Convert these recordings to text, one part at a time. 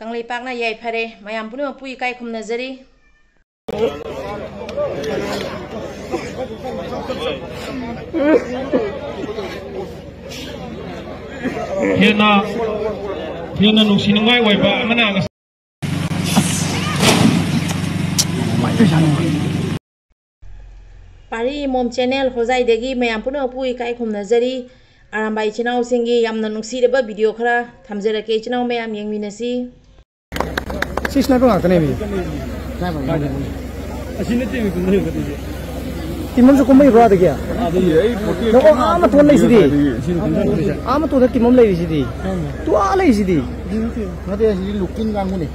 Kanglipakna yai phare mayam punamk pui ekaikhumnajari. Hena nungsinungai waiba amana Pari mom channel hojai degi mayam punamk pui ekaikhumnajari. Arambai channel singi yamna nungsiraba video khara thamjarake channel mayam yengminasi. Sisna ko ngakane bi. asine te ko nahi gadi Timam so kumai bra de kya? No ama to lai sidi. Ama to timam lai sidi. Tu a lai sidi. Ngade sidi lukin gang ni.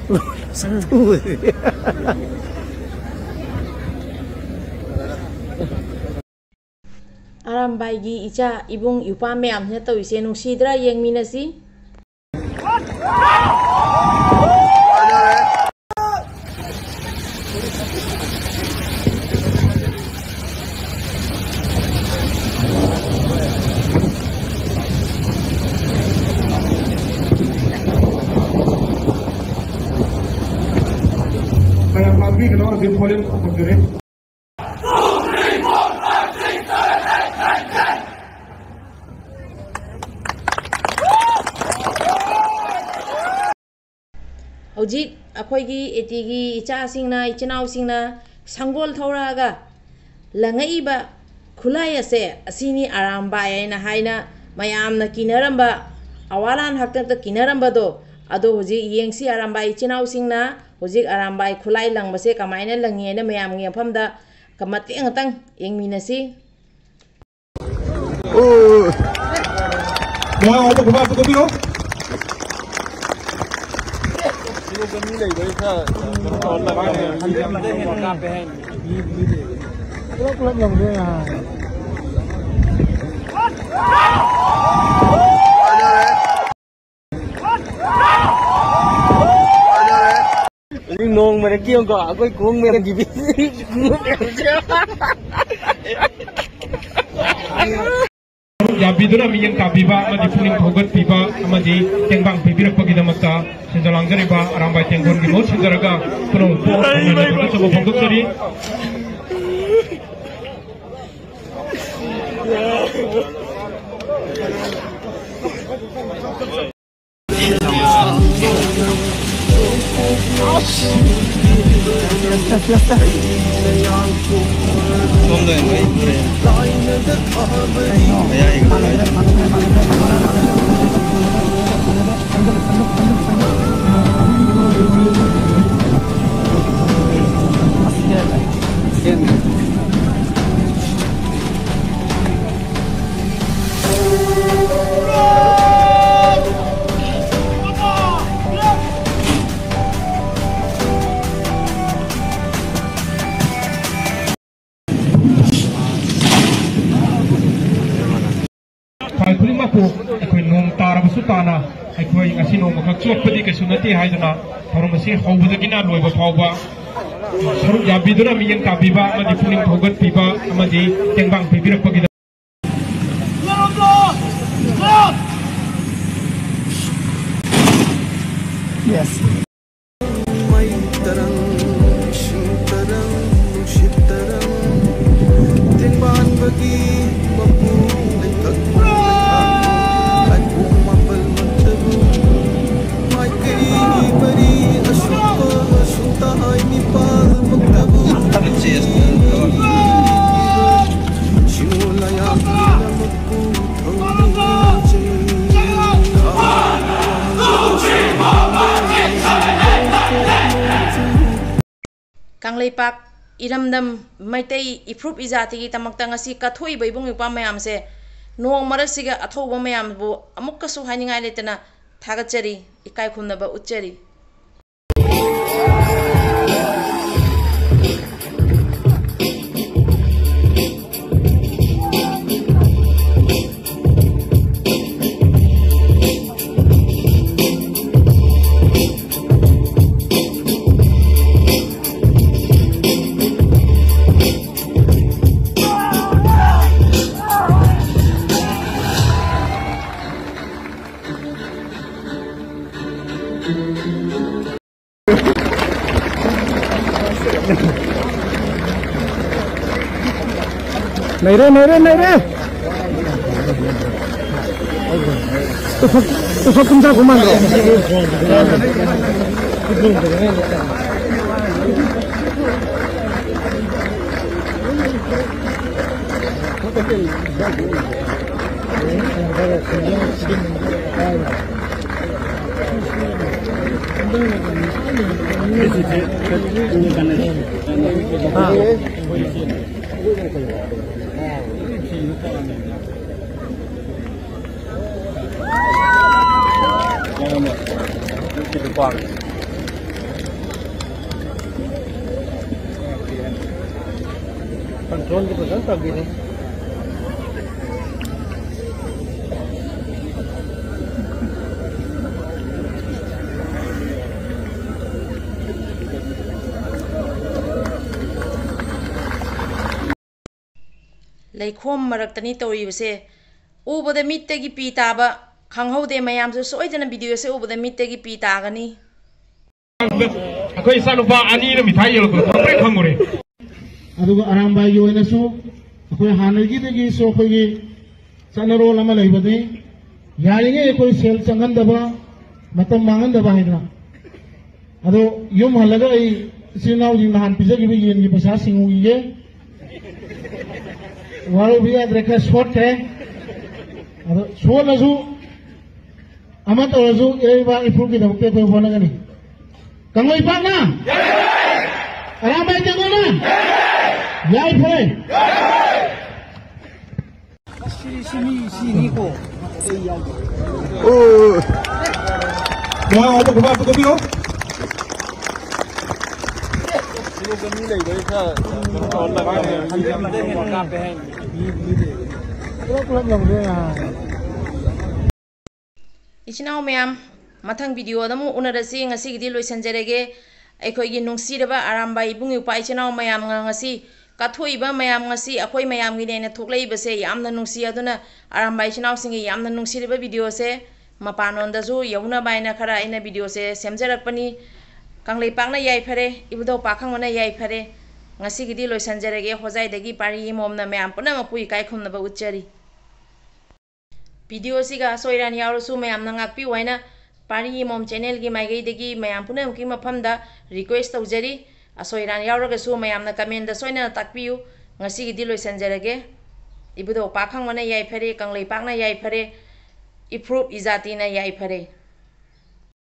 Arambai gi echa ebung eupa mayam hna tawise nungsidra yengminasi. Magbi kenal di volume berdiri. Hojik Aikhoi gi eti gi echa singna ichinau singna sanggol thoraga langai ba khulai ase asini arambai na haina mayamna kinaramba awalan hakta kinaramba do ado hojik yengsi arambai ichinau singna hojik arambai khulai langbase kamaina langi na mayam ngi famda kamati ngatang yengminasi. Mau apa kuba tu bio? Nong mà kêu gọi cái cuốn mình gì biết Ya bidura miyang kabiba amadi puning thogat piba amadi tengbang pibirak pagidamakta senjalangjariba arambai tenggon gi mo senjaraga puno po amana chobo phongdokjari Aikhoi maku Aikhoi nong tarabasu tana Aikhoi ngasi nong makak chotpadi ke sunati haidana tharumasi hobudagina loiba phawba saruk yabiduna miyang kabiba amadi puning thogat piba amadi tengbang pibirak pagida Yes. Kanglipak iramdam maitai ifrup izati gi tamakta ngasi kathoi baibung eupa mayam se nong marasiga athoba mayam bu amukkasu haningai letena thagachari ekaikhumnaba uchari. नहीं रे नहीं रे नहीं रे तो सब तुम घुमा दो कंट्रोल की पसंद कर दी लेखोम मरक्तनी तौरीबसे उबद मित्तगी पी ताब खंगहौदे मयामसु सोइदना वीडियो से उबद मित्तगी पी तागनी अखोई सानुपा अनी न मिठाई यलको खंगरे खंगरे अदुगा अरामबाई योइनसु अखोई हानगिदगी सो अखोई चनरोल अमा लैबदि यारिगे अखोई सेल चंगनदबा मतम मांगनदबा हैना अदो युम हलगा आई सिनाउ जिंग नहान पिजगिबि येनगी पैसा सिंगुगिगे वारो भी अद्रेका शॉट है अदो सोलजु अमा तोरजु एबा इफुर की दमके तो होनगनी कंगोई पाना अरामबाई जंगोना याई फरे सिनी को ओ वहां ओपो घुमा तो भी हो गमी ले गई था और लगा है का पे है प्रॉब्लम लग रहा है इचनाउ मैम मथंग वीडियो दमु उनरसी ngasi gidi loisanjarege aikhoi gi nungsiraba aramba ibung eupa ichnaw mayam ngasi kathoiba mayam ngasi akhoi mayam gi ne thoklei base yamna nungsi aduna aramba ichnaw singi yamna nungsiraba video se mapanon da ju yauna baina khara ina video se semjarakpani kanglei pakna yai phare ibudo pakhang mana yai phare ngasi gidi loisanjarege hojai dagi pari momna mayam punamk pui ekaikhumnajari uchari video siga soiran yawrusu mayam na ngakpi waina pari mom channel gi maigai degi mayam punam ki mafam da request taujari asoiran yawraga su mayam na comment da soina takpiu ngasi gi diloi sanjarage ibudo pakhang mana yai phare kanglei pakna yai phare improve izati na yai phare